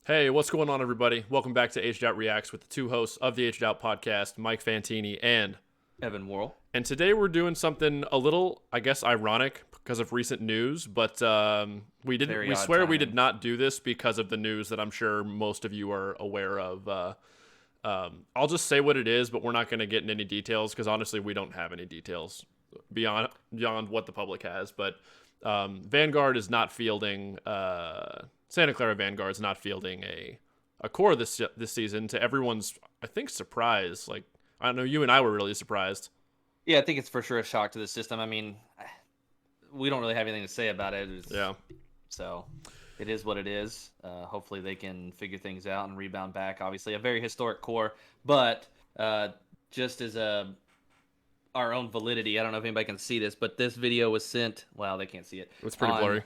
Hey, what's going on, everybody? Welcome back to Aged Out Reacts with the two hosts of the Aged Out podcast, Mike Fantini and Evan Worrell. and today we're doing something a little, I guess, ironic because of recent news, but we didn't. Very We odd swear we timing. did not do this because of the news that I'm sure most of you are aware of. I'll just say what it is, but we're not going to get in any details because honestly, we don't have any details beyond what the public has. But Vanguard is not fielding. Santa Clara Vanguard is not fielding a core this season. To everyone's, I think, surprise. Like, I don't know, you and I were really surprised. Yeah, I think it's for sure a shock to the system. I mean, we don't really have anything to say about it. Yeah. So it is what it is. Hopefully they can figure things out and rebound back. Obviously, a very historic core, but just as our own validity, I don't know if anybody can see this, but this video was sent. Well, they can't see it. It's pretty on blurry.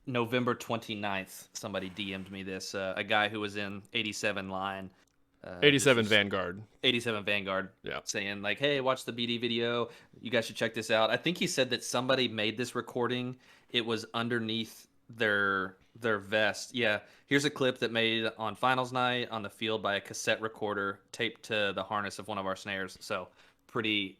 November 29th, somebody DM'd me this. A guy who was in 87 line. 87 Vanguard. 87 Vanguard, Yeah. saying like, hey, watch the BD video, you guys should check this out. I think he said that somebody made this recording, it was underneath their vest. Yeah, here's a clip that made on finals night on the field by a cassette recorder taped to the harness of one of our snares. So pretty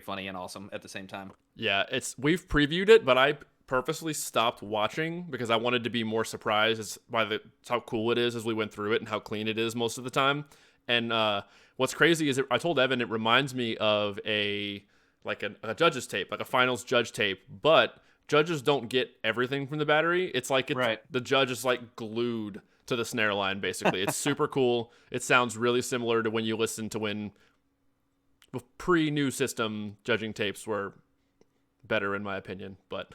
funny and awesome at the same time. Yeah, we've previewed it, but I purposely stopped watching because I wanted to be more surprised by how cool it is as we went through it and how clean it is most of the time. And what's crazy is I told Evan it reminds me of a judge's tape, like a finals judge tape, but judges don't get everything from the battery. It's like Right. the judge is like glued to the snare line basically. It's super cool. It sounds really similar to when you listen to when pre-new system judging tapes were better in my opinion, but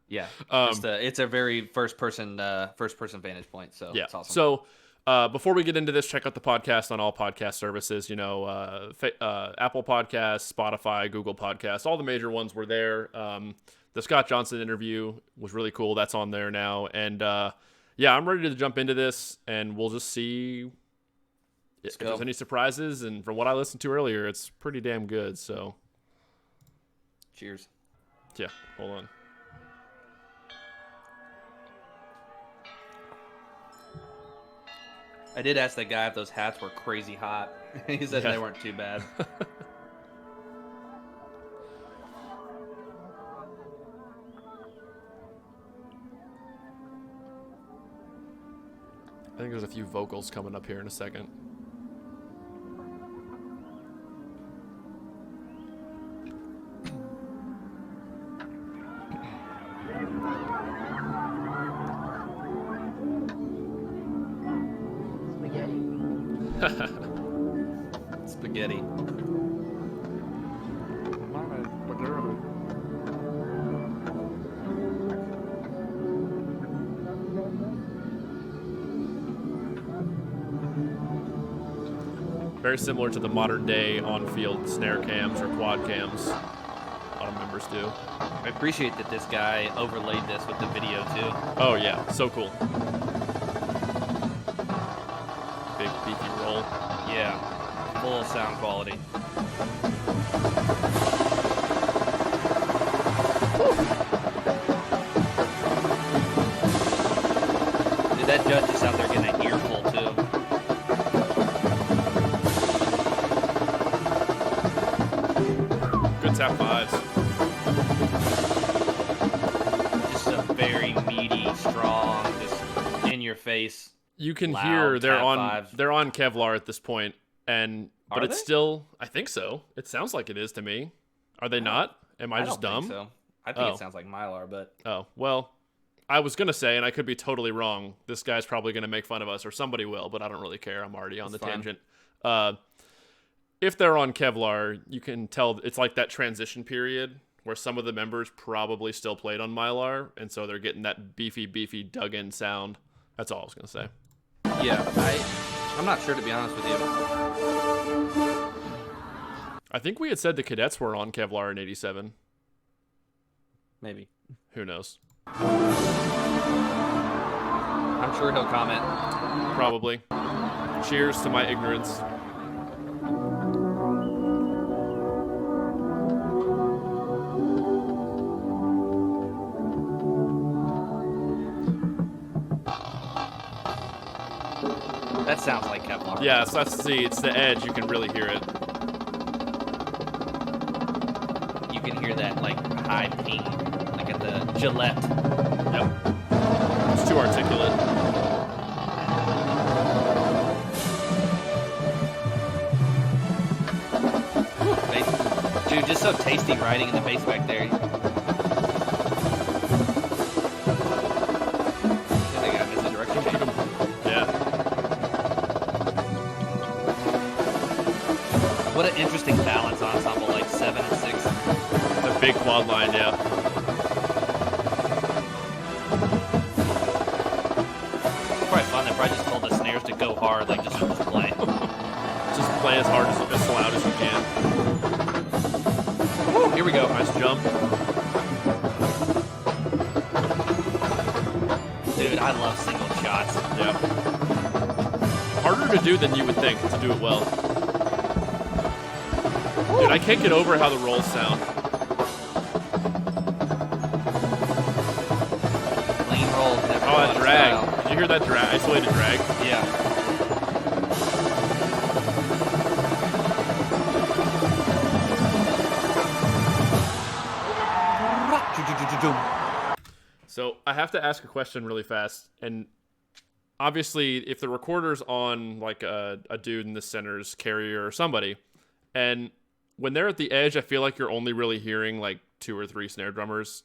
Yeah, it's a very first person vantage point. So yeah. it's awesome. So before we get into this, check out the podcast on all podcast services. You know, Apple Podcasts, Spotify, Google Podcasts, all the major ones were there. The Scott Johnson interview was really cool. That's on there now. And yeah, I'm ready to jump into this, and we'll just see if there's any surprises. And from what I listened to earlier, it's pretty damn good. So Cheers. yeah, hold on. I did ask that guy if those hats were crazy hot. He said Yeah. they weren't too bad. I think there's a few vocals coming up here in a second. Spaghetti. Very similar to the modern day on-field snare cams or quad cams a lot of members do. I appreciate that this guy overlaid this with the video too. Oh yeah, so cool. Big beefy roll. Yeah, full sound quality. Dude, that judge is out there getting an earful too. Good tap fives. Just a very meaty, strong, just in your face. You can Loud hear they're tap on fives. they're on Kevlar at this point, but Are it's they? still, I think so. It sounds like it is to me. Are they not? Am I just don't dumb? think so. I think Oh. it sounds like Mylar, but Oh, well, I was going to say, and I could be totally wrong, this guy's probably going to make fun of us, or somebody will, but I don't really care. I'm already on That's the fine. tangent. If they're on Kevlar, you can tell it's like that transition period where some of the members probably still played on Mylar, and so they're getting that beefy, dug-in sound. That's all I was going to say. yeah, I'm not sure, to be honest with you. I think we had said the cadets were on Kevlar in 87. Maybe. Who knows? I'm sure he'll comment. Probably. Cheers to my ignorance. That sounds like Kevlar. Yeah, so it's the edge. You can really hear it. You can hear that like high ping, like at the Gillette. Yep. It's too articulate. Dude, just so tasty riding in the bass back there. What an interesting balance ensemble, like 7 and 6. The big quad line, yeah. It's probably fun. They probably just told the snares to go hard, like just play. Just play as hard as loud as you can. Woo, here we go. Nice jump. Dude, I love single shots. Yeah. Harder to do than you would think to do it well. Dude, I can't get over how the rolls sound. Clean rolls. Oh, that drag. Did you hear that drag? Isolated drag? Yeah. So I have to ask a question really fast. And obviously, if the recorder's on like a dude in the center's carrier or somebody, and when they're at the edge, I feel like you're only really hearing like 2 or 3 snare drummers.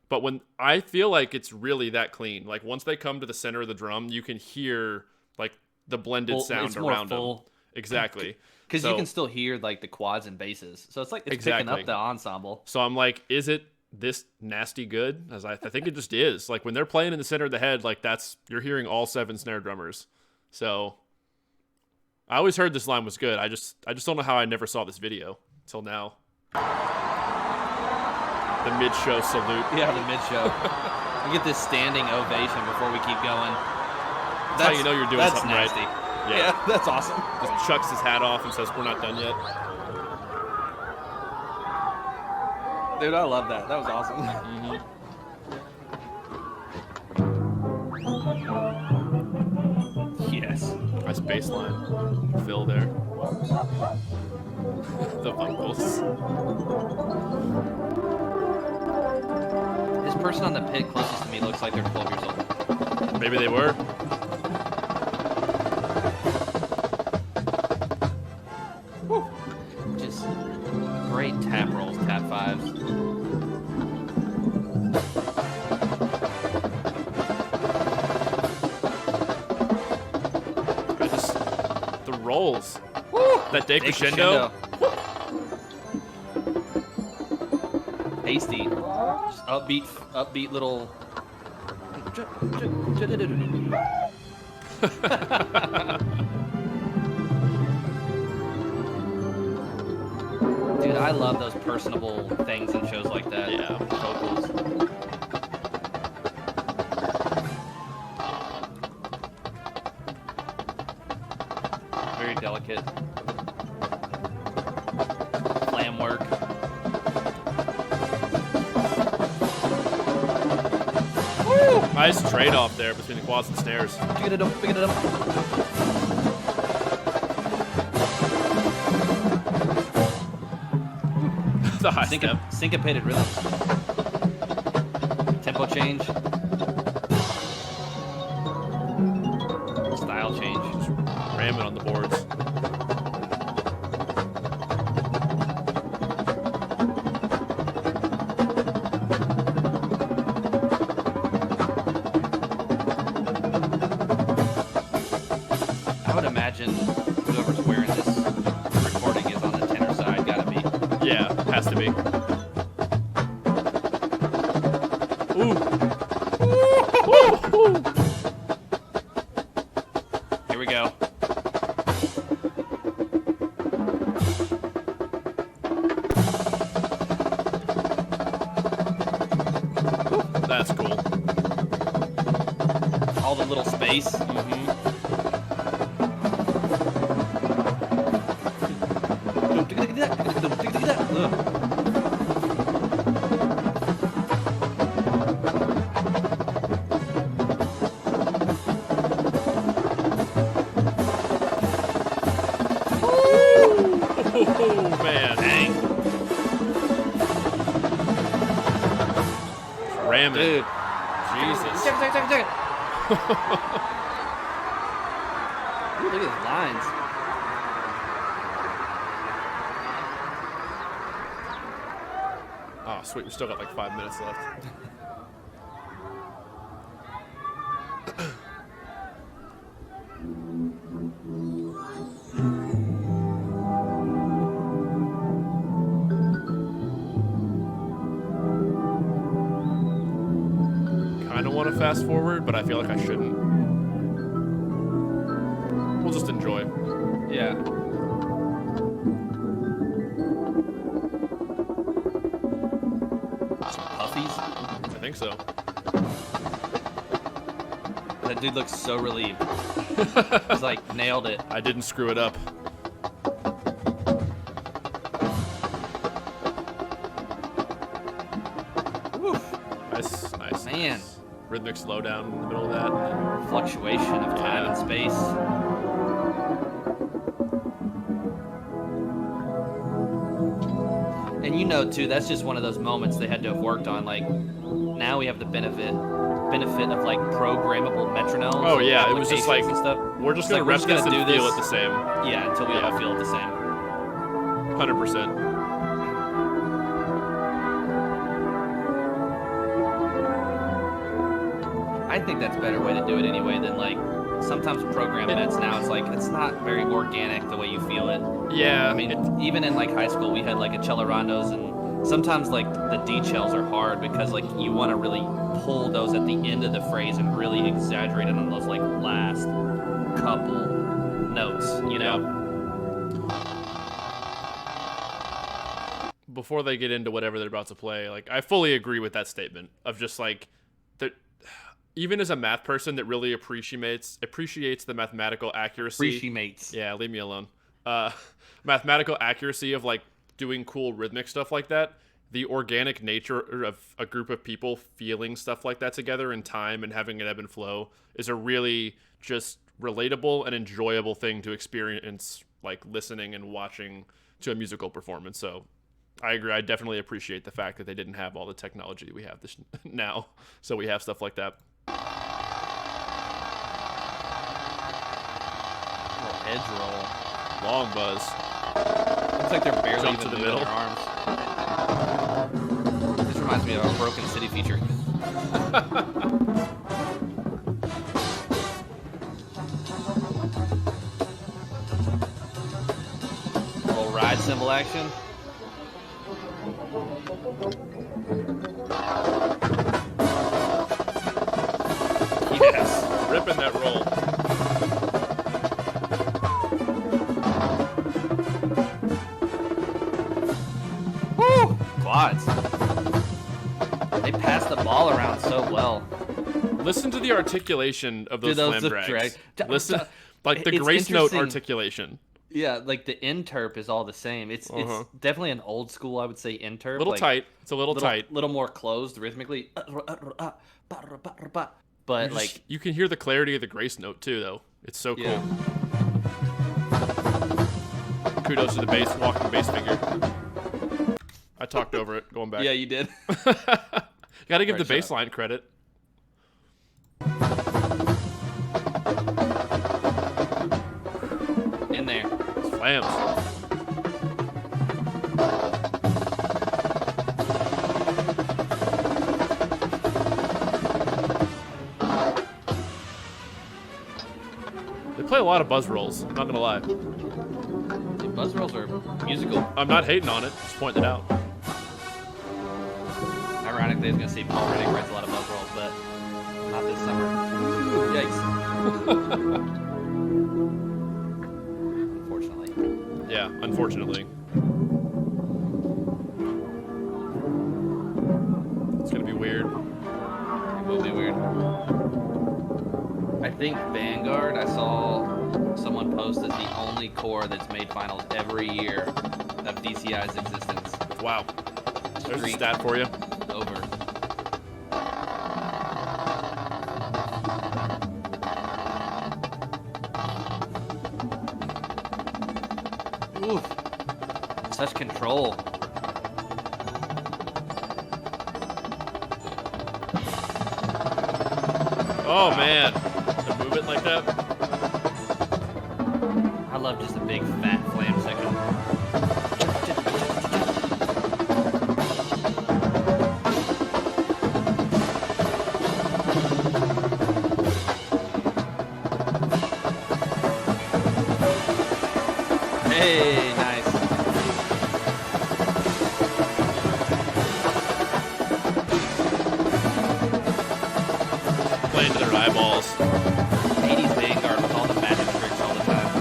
But when I feel like it's really that clean, like once they come to the center of the drum, you can hear like the blended sound around them. Exactly. Because you can still hear like the quads and basses. So it's like it's picking up the ensemble. So I'm like, is it this nasty good? As I think it just is. Like when they're playing in the center of the head, like you're hearing all 7 snare drummers. So I always heard this line was good. I just don't know how I never saw this video till now. The mid-show salute. Yeah, the mid-show. We get this standing ovation before we keep going. That's how you know you're doing something nasty. Right. Yeah, that's awesome. Just chucks his hat off and says, "We're not done yet." Dude, I love that. That was awesome. Yes. Nice bass line. Phil there. The vocals. This person on the pit closest to me looks like they're 12 years old. Maybe they were. Woo. Just great tap rolls, tap 5s. The rolls. Woo. That decrescendo. Hasty. Just upbeat little. Dude, I love those personable things in shows like that. Yeah. Vocals. Very delicate. Flam work. Woo! Nice trade-off there between the quads and snares. Pick it up. The high step. Syncopated rhythm. Tempo change. Style change. Just ramming on the boards. I would imagine whoever's wearing this recording is on the tenor side. Gotta be. Yeah, has to be. Ooh. Ooh. Here we go. That's cool. All the little space. Oh, man. Dang. Ramming. Dude. Jesus. Check it. Ooh, look at his lines. Oh, sweet. We still got like 5 minutes left. Kind of want to fast forward, but I feel like I shouldn't. We'll just enjoy. Yeah. Some puffies. I think so. That dude looks so relieved. He's like, nailed it. I didn't screw it up. Woof. Nice. Man. Rhythmic slowdown in the middle of that. Fluctuation of time and space. And you know, too, that's just one of those moments they had to have worked on. Like, now we have the benefit of like programmable metronomes. Oh yeah, it was just like and stuff. we're just It's gonna like, we're rep just this gonna and do feel this. it the same. Yeah, until we all feel it the same. 100%. I think that's a better way to do it anyway than like sometimes program mets now. It's like it's not very organic the way you feel it. Yeah, I mean, even in like high school, we had like accelerandos, and sometimes like the decels are hard because like you want to really pull those at the end of the phrase and really exaggerate it on those like last couple notes, you know? Before they get into whatever they're about to play, like I fully agree with that statement of just like that. Even as a math person that really appreciates the mathematical accuracy. Appreciates. Yeah, leave me alone. Mathematical accuracy of like doing cool rhythmic stuff like that. The organic nature of a group of people feeling stuff like that together in time and having an ebb and flow is a really just relatable and enjoyable thing to experience, like listening and watching to a musical performance. So I agree. I definitely appreciate the fact that they didn't have all the technology we have this now. So we have stuff like that. Little edge roll. Long buzz. Looks like they're barely Jump even to the moving middle. their arms. This reminds me of a Broken City feature. Little ride cymbal action. Yes. Ripping that roll. Woo! Quads. They pass the ball around so well. Listen to the articulation of those Dude, flam drags. drag- Listen, like the It's grace note interesting. articulation. Yeah, like the interp is all the same. It's definitely an old school, I would say, interp. Little like, tight. It's a little tight. little more closed rhythmically. But like You can hear the clarity of the grace note too, though. It's so cool. Yeah. Kudos to the bass, walking bass figure. I talked over it, going back. Yeah, you did. Got to give Right, the shut bass line credit. In there. Slams. They play a lot of buzz rolls, I'm not gonna lie. Dude, buzz rolls are musical. I'm not hating on it, just pointing it out. Ironically, I was gonna say Paul Riddick writes a lot of buzz rolls, but not this summer. Yikes. Unfortunately. Yeah, unfortunately. It's gonna be weird. It will be weird. I think Vanguard, I saw someone post, is the only core that's made finals every year of DCI's existence. Wow. There's a Streak stat for you. over. Oof. Such control. Oh man, to move it like that. I love just a big fat flam section. Hey, nice. Playing to their eyeballs. 80s Vanguard with all the magic tricks all the time.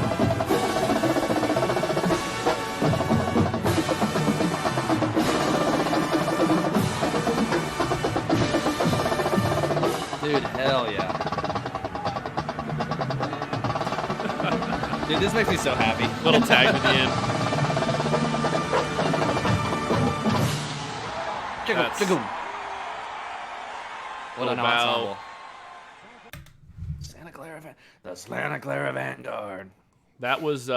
Dude, hell yeah. Dude, this makes me so happy. Little tag at the end. Chicka. What an Oh, wow. ensemble. The Santa Clara Vanguard. That was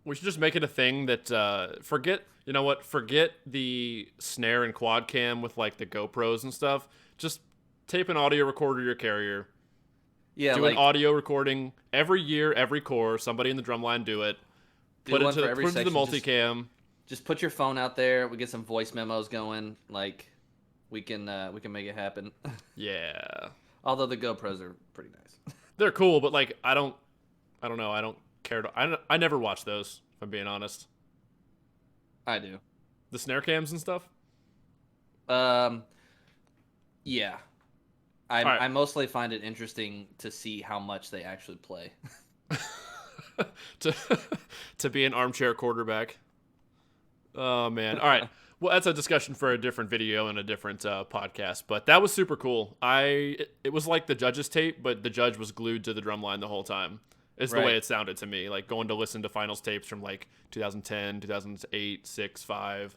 we should just make it a thing that forget the snare and quad cam with like the GoPros and stuff. Just tape an audio recorder to your carrier. Yeah, Do an audio recording every year, every core. Somebody in the drumline do it. Put it to the multicam. Just put your phone out there. We get some voice memos going. Like, we can make it happen. Yeah. Although the GoPros are pretty nice. They're cool, but like I don't know. I don't care to. I never watch those. If I'm being honest. I do. The snare cams and stuff. Yeah. right. I mostly find it interesting to see how much they actually play. to be an armchair quarterback. Oh man. All right. Well, that's a discussion for a different video and a different podcast. But that was super cool. It was like the judge's tape, but the judge was glued to the drumline the whole time. Is the way it sounded to me. Like going to listen to finals tapes from like 2010, 2008, 6, 5.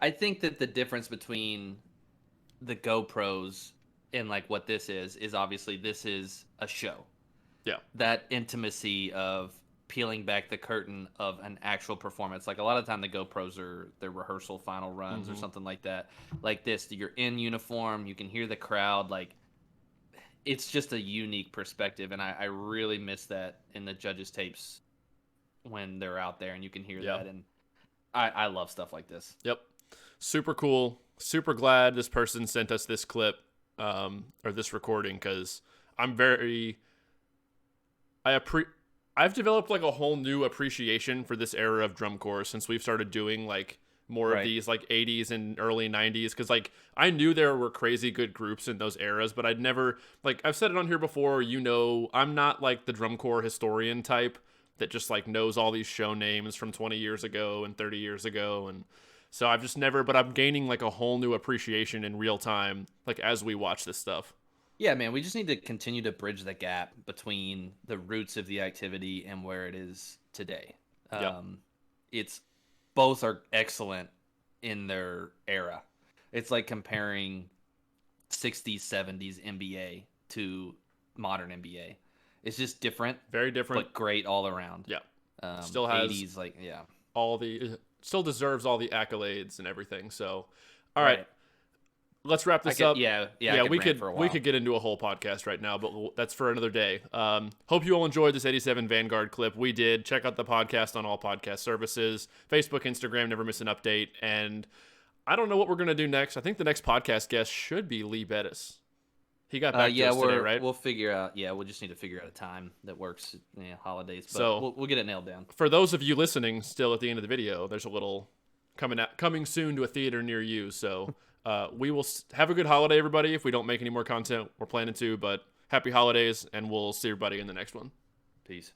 I think that the difference between the GoPros and like what this is obviously this is a show. Yeah. That intimacy of peeling back the curtain of an actual performance. Like a lot of the time the GoPros are their rehearsal final runs or something like that. Like this, you're in uniform, you can hear the crowd. Like it's just a unique perspective. And I really miss that in the judges' tapes when they're out there and you can hear that. And I love stuff like this. Yep. Super cool. Super glad this person sent us this clip or this recording because I've developed like a whole new appreciation for this era of drum corps since we've started doing like more of these like 80s and early 90s because like I knew there were crazy good groups in those eras, but I'd never, like I've said it on here before, I'm not like the drum corps historian type that just like knows all these show names from 20 years ago and 30 years ago, and so I've just never, but I'm gaining like a whole new appreciation in real time like as we watch this stuff. Yeah, man, we just need to continue to bridge the gap between the roots of the activity and where it is today. It's both are excellent in their era. It's like comparing 60s, 70s NBA to modern NBA. It's just different. Very different. But great all around. Yeah. Still has 80s, like, yeah. Still deserves all the accolades and everything. So, all right. Let's wrap this up. We could get into a whole podcast right now, but that's for another day. Hope you all enjoyed this 87 Vanguard clip. We did. Check out the podcast on all podcast services, Facebook, Instagram, never miss an update. And I don't know what we're going to do next. I think the next podcast guest should be Lee Bettis. He got back to us today, right? We'll figure out. Yeah, we'll just need to figure out a time that works. Holidays. But so we'll get it nailed down. For those of you listening still at the end of the video, there's a little coming soon to a theater near you. So we will have a good holiday, everybody. If we don't make any more content, we're planning to. But happy holidays, and we'll see everybody in the next one. Peace.